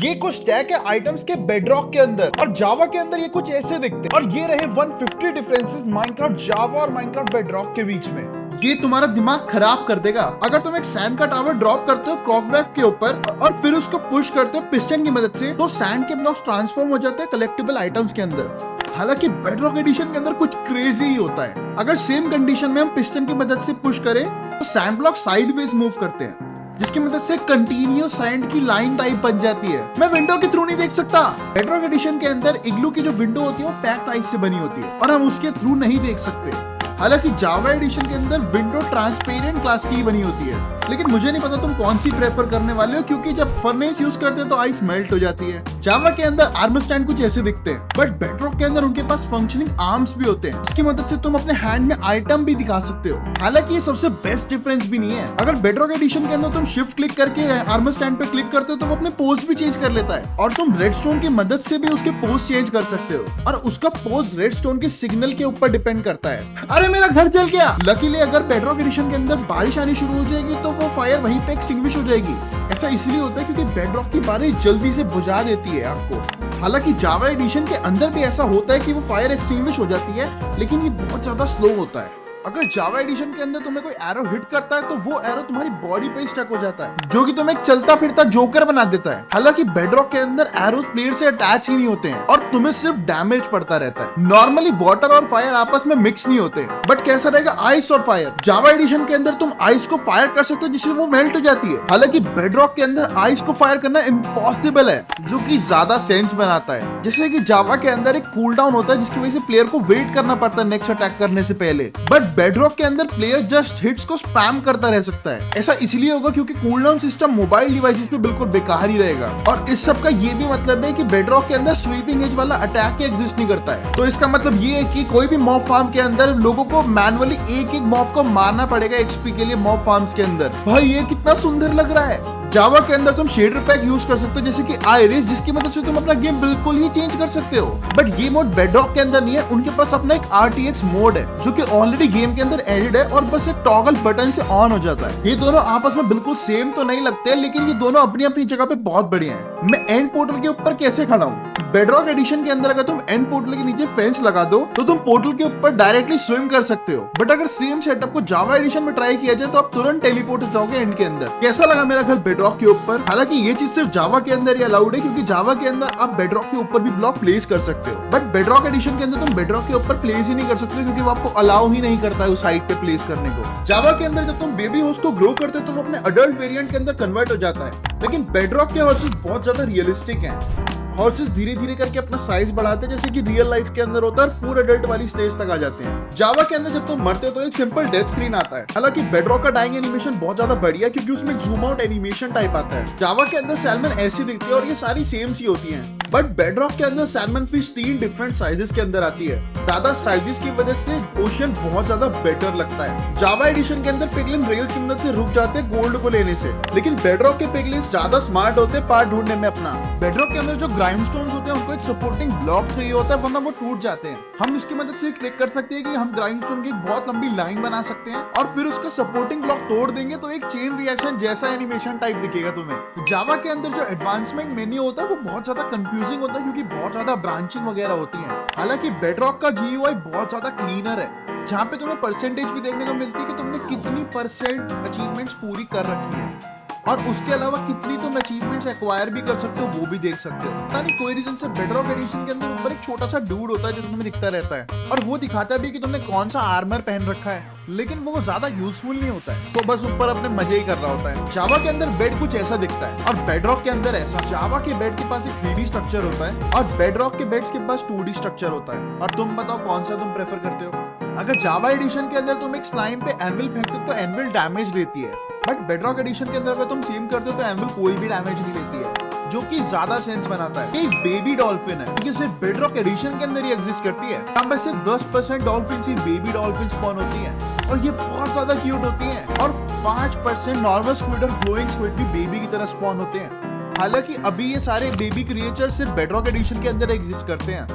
ये कुछ टैग है आइटम्स के बेडरॉक के अंदर और जावा के अंदर ये कुछ ऐसे दिखते हैं। और ये रहे 150 डिफरेंसेस माइनक्राफ्ट जावा और माइनक्राफ्ट बेडरॉक के बीच में। ये तुम्हारा दिमाग खराब कर देगा अगर तुम एक सैंड का टावर ड्रॉप करते हो क्रॉकवेब के ऊपर और फिर उसको पुश करते हो पिस्टन की मदद से, तो सैंड के ब्लॉक्स ट्रांसफॉर्म हो जाते हैं कलेक्टिबल आइटम्स के अंदर। हालांकि बेडरॉक एडिशन के अंदर कुछ क्रेजी ही होता है। अगर सेम कंडीशन में हम पिस्टन की मदद से पुश करें तो सैंड ब्लॉक साइडवेज मूव करते हैं, जिसकी मदद से कंटिन्यूअस सैंड की लाइन टाइप बन जाती है। मैं विंडो के थ्रू नहीं देख सकता। बेडरॉक एडिशन के अंदर इग्लू की जो विंडो होती है वो पैक्ड आइस से बनी होती है और हम उसके थ्रू नहीं देख सकते। हालांकि जावा एडिशन के अंदर विंडो ट्रांसपेरेंट ग्लास की बनी होती है, लेकिन मुझे नहीं पता तुम कौन सी प्रेफर करने वाले हो, क्योंकि जब फर्नेस यूज करते हैं तो आइस मेल्ट हो जाती है। जावा के अंदर आर्मर स्टैंड कुछ ऐसे दिखते हैं, बट बेडरॉक के अंदर उनके पास फंक्शनिंग आर्म्स भी होते हैं, जिसकी मदद से तुम अपने हैंड में आइटम भी दिखा सकते हो। हालांकि ये सबसे बेस्ट डिफरेंस भी नहीं है। अगर बेडरॉक एडिशन के अंदर तुम शिफ्ट क्लिक करके आर्मर स्टैंड पे क्लिक करते हो तो वो अपने पोज भी चेंज कर लेता है और तुम रेडस्टोन की मदद से भी उसके पोज चेंज कर सकते हो और उसका पोज रेडस्टोन के सिग्नल के ऊपर डिपेंड करता है। अरे मेरा घर जल गया। लकीली अगर बेडरॉक एडिशन के अंदर बारिश आनी शुरू हो जाएगी तो वो फायर वहीं पे एक्सटिंग्विश हो जाएगी। ऐसा इसलिए होता है क्योंकि बेडरॉक की बारिश जल्दी से बुझा देती है आपको। हालांकि जावा एडिशन के अंदर भी ऐसा होता है कि वो फायर एक्सटिंग्विश हो जाती है, लेकिन ये बहुत ज्यादा स्लो होता है। अगर जावा एडिशन के अंदर तुम्हें कोई एरो हिट करता है तो वो एरो तुम्हारी बॉडी पे स्टक हो जाता है, जो कि तुम्हें एक चलता फिरता जोकर बना देता है। हालांकि बेडरॉक के अंदर एरोस प्लेट से अटैच ही नहीं होते हैं और तुम्हें सिर्फ डैमेज पड़ता रहता है। नॉर्मली वाटर और फायर आपस में मिक्स नहीं होते, बट कैसा रहेगा आइस और फायर। जावा एडिशन के अंदर तुम आइस को फायर कर सकते हो जिससे वो मेल्ट हो जाती है। हालांकि बेडरॉक के अंदर आइस को फायर करना इम्पॉसिबल है, जो कि ज्यादा सेंस बनाता है। जैसे कि जावा के अंदर एक कूल डाउन होता है जिसकी वजह से प्लेयर को वेट करना पड़ता है नेक्स्ट अटैक करने से पहले, बट बेडरॉक के अंदर प्लेयर जस्ट हिट्स को स्पैम करता रह सकता है। ऐसा इसलिए होगा क्योंकि कूलडाउन सिस्टम मोबाइल डिवाइसेस पे बिल्कुल बेकार ही रहेगा और इस सब का ये भी मतलब है कि बेडरॉक के अंदर स्वीपिंग एज वाला अटैक एग्जिस्ट नहीं करता है। तो इसका मतलब ये है कि कोई भी मॉब फार्म के अंदर लोगों को मैनुअली एक एक मॉब को मारना पड़ेगा एक्सपी के लिए मॉब फार्म्स के अंदर। भाई ये कितना सुंदर लग रहा है। जावा के अंदर तुम शेडर पैक यूज कर सकते हो जैसे कि आइरिस, जिसकी मदद से तुम अपना गेम बिल्कुल ही चेंज कर सकते हो। बट ये मोड बेडरॉक के अंदर नहीं है। उनके पास अपना एक RTX मोड है जो कि ऑलरेडी गेम के अंदर एडेड है और बस एक टॉगल बटन से ऑन हो जाता है। ये दोनों आपस में बिल्कुल सेम तो नहीं लगते, लेकिन ये दोनों अपनी अपनी जगह पे बहुत बढ़िया है। मैं एंड पोर्टल के ऊपर कैसे खड़ा हूँ? बेडरॉक एडिशन के अंदर अगर तुम एंड पोर्टल के नीचे फेंस लगा दो तो तुम पोर्टल के ऊपर डायरेक्टली स्विम कर सकते हो। बट अगर सेम सेटअप को जावा एडिशन में ट्राई किया जाए तो आप तुरंत टेलीपोर्ट हो जाओगे एंड के अंदर। कैसा लगा मेरा घर बेडरॉक के ऊपर? हालांकि ये चीज सिर्फ जावा के अंदर ही अलाउड है, क्योंकि जावा के अंदर आप बेडरॉक के ऊपर भी ब्लॉक प्लेस कर सकते हो, बट बेडरॉक एडिशन के अंदर तुम बेडरॉक के ऊपर प्लेस ही नहीं कर सकते क्योंकि वो आपको अलाउ ही नहीं करता है उस साइड पे प्लेस करने को। जावा के अंदर जब तुम बेबी हॉर्स को ग्रो करते हो तो वो अपने अडल्ट वेरिएंट के अंदर कन्वर्ट हो जाता है, लेकिन बेडरॉक के हॉर्सेस बहुत ज्यादा रियलिस्टिक हैं। हॉर्सेस धीरे धीरे करके अपना साइज बढ़ाते हैं जैसे कि रियल लाइफ के अंदर होता है और फुल एडल्ट वाली स्टेज तक आ जाते हैं। जावा के अंदर जब तुम मरते हो तो एक सिंपल डेथ स्क्रीन आता है। हालांकि बेडरॉक का डाइंग एनिमेशन बहुत ज्यादा बढ़िया क्योंकि उसमें जूम आउट एनिमेशन टाइप आता है। जावा के अंदर सैल्मन ऐसी दिखती है और ये सारी सेम सी होती हैं, बट बेडरॉक के अंदर सैल्मन फिश 3 डिफरेंट साइजेस के अंदर आती है। ज्यादा साइजेस की वजह से ओशन बहुत ज्यादा बेटर लगता है। जावा एडिशन के अंदर पिगलिन रेल्स की मदद से रुक जाते हैं गोल्ड को लेने से, लेकिन बेडरॉक के पिगलिन्स ज्यादा स्मार्ट होते हैं पार्ट ढूंढने में अपना। बेडरॉक के अंदर जो ग्राइंडस्टोन्स होते हैं उनको एक सपोर्टिंग ब्लॉक चाहिए होता है, वरना वो टूट जाते हैं। हम इसकी मदद से क्लिक कर सकते हैं कि हम ग्राइंडस्टोन की एक बहुत लंबी लाइन बना सकते हैं और फिर उसका सपोर्टिंग ब्लॉक तोड़ देंगे तो एक चेन रिएक्शन जैसा एनिमेशन टाइप दिखेगा तुम्हें। जावा के अंदर जो एडवांसमेंट मेन्यू होता है वो बहुत ज्यादा कंफ्यूजिंग होता है क्योंकि बहुत ज्यादा ब्रांचिंग वगैरह होती है। हालांकि बेडरॉक का GUI बहुत ज्यादा क्लीनर है, जहाँ पे तुम्हें परसेंटेज भी देखने को मिलती है कि तुमने कितनी परसेंट अचीवमेंट्स पूरी कर रखी है और उसके अलावा कितनी तुम अचीवमेंट्स एक्वायर भी कर सकते हो वो भी देख सकते हो। पता नहीं कोई रीजन से बेडरॉक एडिशन के अंदर ऊपर एक छोटा सा डूड होता है जो तुम्हें दिखता रहता है और वो दिखाता भी कि तुमने कौन सा आर्मर पहन रखा है, लेकिन वो ज्यादा यूजफुल नहीं होता है, तो बस ऊपर अपने मजे ही कर रहा होता है। जावा के अंदर बेड कुछ ऐसा दिखता है और बेडरॉक के अंदर ऐसा। जावा के बेड के पास एक 3D स्ट्रक्चर होता है और बेडरॉक के बेड्स के पास 2D स्ट्रक्चर होता है। और तुम बताओ कौन सा तुम प्रेफर करते हो? अगर जावा एडिशन के अंदर तुम एक स्लाइम पे एनविल फेंकते हो तो एनविल डैमेज लेती है, बट बेडरॉक एडिशन के अंदर अगर तुम सेम करते हो तो एनविल कोई भी डैमेज नहीं लेती है, जो कि ज्यादा सेंस बनाता है। एक बेबी डॉल्फिन है क्योंकि सिर्फ बेडरॉक एडिशन के अंदर ही एग्जिस्ट करती है। यहाँ पे सिर्फ 10% डॉल्फिन ही बेबी डॉल्फिन स्पॉन होती हैं और ये बहुत ज्यादा क्यूट होती हैं और 5% नॉर्मल स्क्विड और ग्लोइंग स्क्विड भी बेबी की तरह स्पॉन होते हैं। हालांकि अभी ये सारे बेबी क्रिएचर सिर्फ बेडरॉक एडिशन के अंदर एग्जिस्ट करते हैं,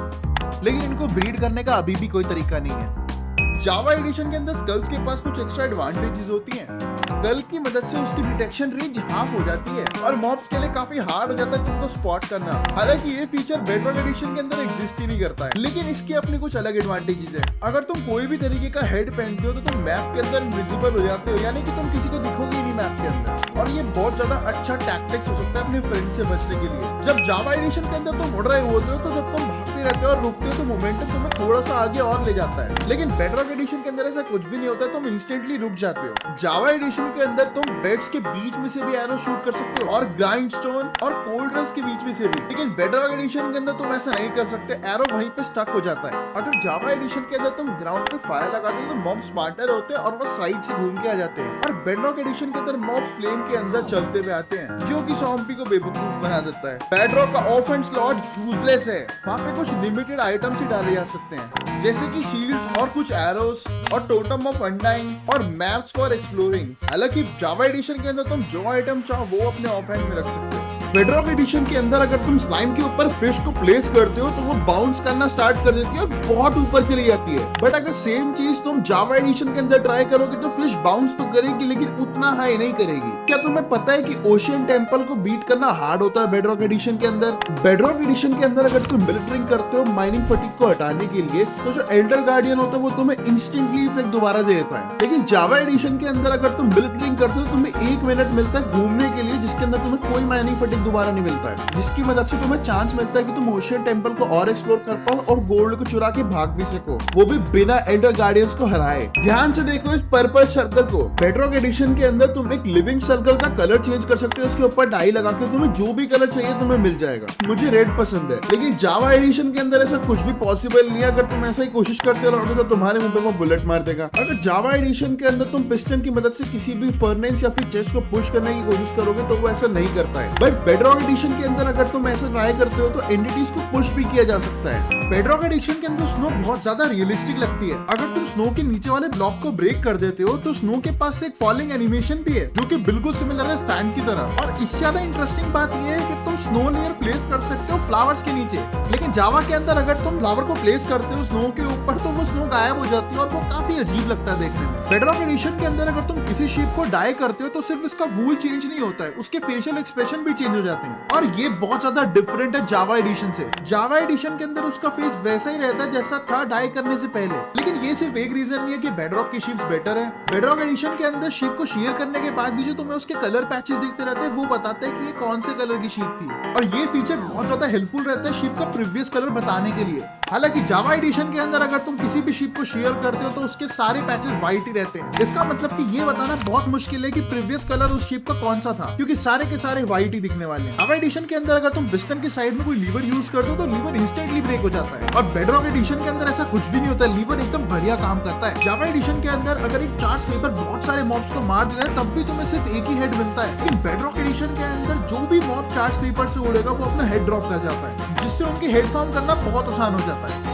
लेकिन इनको ब्रीड करने का अभी भी कोई तरीका नहीं है। जावा एडिशन के अंदर स्कल्स के पास कुछ एक्स्ट्रा एडवांटेजेस होती हैं। गल की मदद से उसकी डिटेक्शन रेंज हाफ हो जाती है और मॉब्स के लिए काफी हार्ड हो जाता है तुमको स्पॉट करना। हालांकि ये फीचर बेडरॉक एडिशन के अंदर एग्जिस्ट ही नहीं करता है, लेकिन इसकी अपनी कुछ अलग एडवांटेजेस है। अगर तुम कोई भी तरीके का हेड पहनते हो तो तुम मैप के अंदर विजिबल हो जाते हो, यानी कि तुम किसी को दिखोगे ही नहीं मैप के अंदर। और ये बहुत ज्यादा अच्छा टैक्टिक्स हो सकता है अपने फ्रेंड से बचने के लिए। जब जावा एडिशन के अंदर तुम उड़ रहे होते हो तो जब तुम भागते रहते हो और रुकते हो तो मोमेंटम तुम्हें थोड़ा सा आगे और ले जाता है, लेकिन बेडरॉक एडिशन के अंदर ऐसा कुछ भी नहीं होता, तुम इंस्टेंटली रुक जाते हो। जावा एडिशन के अंदर तुम बेड्स के बीच में से भी एरो शूट कर सकते हो और ग्राइंडस्टोन और कोल्ड्रस के बीच में से भी, लेकिन बेडरॉक एडिशन के अंदर तुम ऐसा नहीं कर सकते, एरो वहीं पे स्टक हो जाता है। अगर जावा एडिशन के अंदर तुम ग्राउंड पे फायर लगाते हो तो मॉब स्मार्टर होते हैं और वो साइड से घूम के आ जाते हैं, और बेडरॉक एडिशन के अंदर मॉब फ्लेम के अंदर चलते हुए आते हैं, जो कि ज़ॉम्बी को बेवकूफ बना देता है। बेडरॉक का ऑफेंस स्लॉट यूजलेस है, वहाँ पे कुछ लिमिटेड आइटम्स ही डाले जा सकते हैं, जैसे कि शील्ड्स और कुछ एरोस और टोटम ऑफ अनडाइंग और मैप्स फॉर एक्सप्लोरिंग। हालांकि जावा एडिशन के अंदर तुम जो आइटम चाहो वो अपने ऑफेंस में रख सकते हो। बेडरॉक एडिशन के अंदर अगर तुम स्लाइम के ऊपर फिश को प्लेस करते हो तो वो बाउंस करना स्टार्ट कर देती है और बहुत ऊपर चली जाती है, बट अगर सेम चीज तुम जावा एडिशन के अंदर ट्राई करोगे तो फिश बाउंस तो करेगी लेकिन उतना हाई नहीं करेगी। क्या तुम्हें पता है कि ओशियन टेम्पल को बीट करना हार्ड होता है बेडरॉक एडिशन के अंदर? बेडरॉक एडिशन के अंदर अगर तुम मिलिट्रिंग करते हो माइनिंग फटीग को हटाने के लिए तो जो एल्डर गार्डियन होता है वो तुम्हें इंस्टेंटली इफेक्ट दोबारा दे देता है, लेकिन जावा एडिशन के अंदर अगर तुम मिलिट्रिंग करते हो तो तुम्हें 1 मिनट मिलता है घूमने के लिए, जिसके अंदर तुम्हें कोई माइनिंग फटीग दोबारा नहीं मिलता है, जिसकी मदद से तुम्हें चांस मिलता है कि तुम ओशियन टेम्पल को और एक्सप्लोर कर पाओ और गोल्ड को चुरा के भाग भी सको, वो भी बिना एल्डर गार्डियंस को हराए। ध्यान से देखो इस पर्पल सर्कल को। बेडरॉक एडिशन के अंदर तुम एक लिविंग सर्कल का कलर चेंज कर सकते हो, उसके ऊपर डाई लगा के तुम्हें जो भी कलर चाहिए तुम्हें मिल जाएगा। मुझे रेड पसंद है, लेकिन जावा एडिशन के अंदर ऐसा कुछ भी पॉसिबल नहीं है। अगर तुम ऐसा ही कोशिश करते रहोगे तो तुम्हारे मुंह पे वो बुलेट मार देगा। अगर जावा एडिशन के अंदर तुम पिस्टन की मदद से किसी भी फर्नेस या फिर चेस्ट को पुश करने की कोशिश करोगे तो वो ऐसा नहीं करता है, बट बेडरॉक एडिशन के अंदर अगर तुम ऐसा ट्राई करते हो तो एंटिटीज को पुश भी किया जा सकता है। बेडरॉक एडिशन के अंदर स्नो बहुत ज्यादा रियलिस्टिक लगती है। अगर तुम स्नो के नीचे वाले ब्लॉक को ब्रेक कर देते हो तो स्नो के पास एक फॉलिंग एनिमेशन भी है जो कि बिल्कुल सिमिलर है सैंड की तरह। और इससे ज्यादा इंटरेस्टिंग बात यह है कि तुम स्नो लेयर प्लेस कर सकते हो फ्लावर्स के नीचे, लेकिन जावा के अंदर अगर तुम फ्लावर को प्लेस करते हो स्नो के ऊपर तो वो स्नो गायब हो जाती है और वो काफी अजीब लगता है देखने में। बेडरॉक एडिशन के अंदर अगर तुम किसी शिप को डाई करते हो तो सिर्फ इसका वूल चेंज नहीं होता है, उसके फेशियल एक्सप्रेशन भी चेंज हो जाते हैं, और ये बहुत ज्यादा डिफरेंट है जावा एडिशन से। जावा एडिशन के अंदर उसका फेस वैसा ही रहता है जैसा था डाई करने से पहले, लेकिन ये सिर्फ एक रीजन नहीं है कि बेडरॉक की शिप्स बेटर है। बेडरॉक एडिशन के अंदर शिप को शेयर करने के बाद भी जो तुम्हें उसके कलर पैचेस दिखते रहते हैं वो बताते हैं कि ये कौन से कलर की शिप थी, और ये फीचर बहुत ज्यादा हेल्पफुल रहता है शिप का प्रीवियस कलर बताने के लिए। हालांकि जावा एडिशन के अंदर अगर तुम किसी भी शिप को शेयर करते हो तो उसके सारे पैचेस व्हाइट ही रहते हैं। इसका मतलब कि ये बताना बहुत मुश्किल है कि प्रीवियस कलर उस शिप का कौन सा था, क्योंकि सारे के सारे व्हाइट ही दिखने वाले हैं। जावा एडिशन के अंदर अगर तुम पिस्टन के साइड में कोई लीवर यूज करते हो तो लीवर इंस्टेंटली ब्रेक हो जाता है, और बेडरॉक एडिशन के अंदर ऐसा कुछ भी नहीं होता, लीवर एकदम बढ़िया काम करता है। जावा एडिशन के अंदर अगर एक चार्ज स्नीपर बहुत सारे मॉब्स को मार देता है तब भी तुम्हें सिर्फ एक ही हेड मिलता है, लेकिन बेडरॉक एडिशन के अंदर जो भी मॉब चार्ज स्नीपर से उड़ेगा वो अपना हेड ड्रॉप कर जाता है, जिससे उनकी हेड फॉर्म करना बहुत आसान हो जाता है।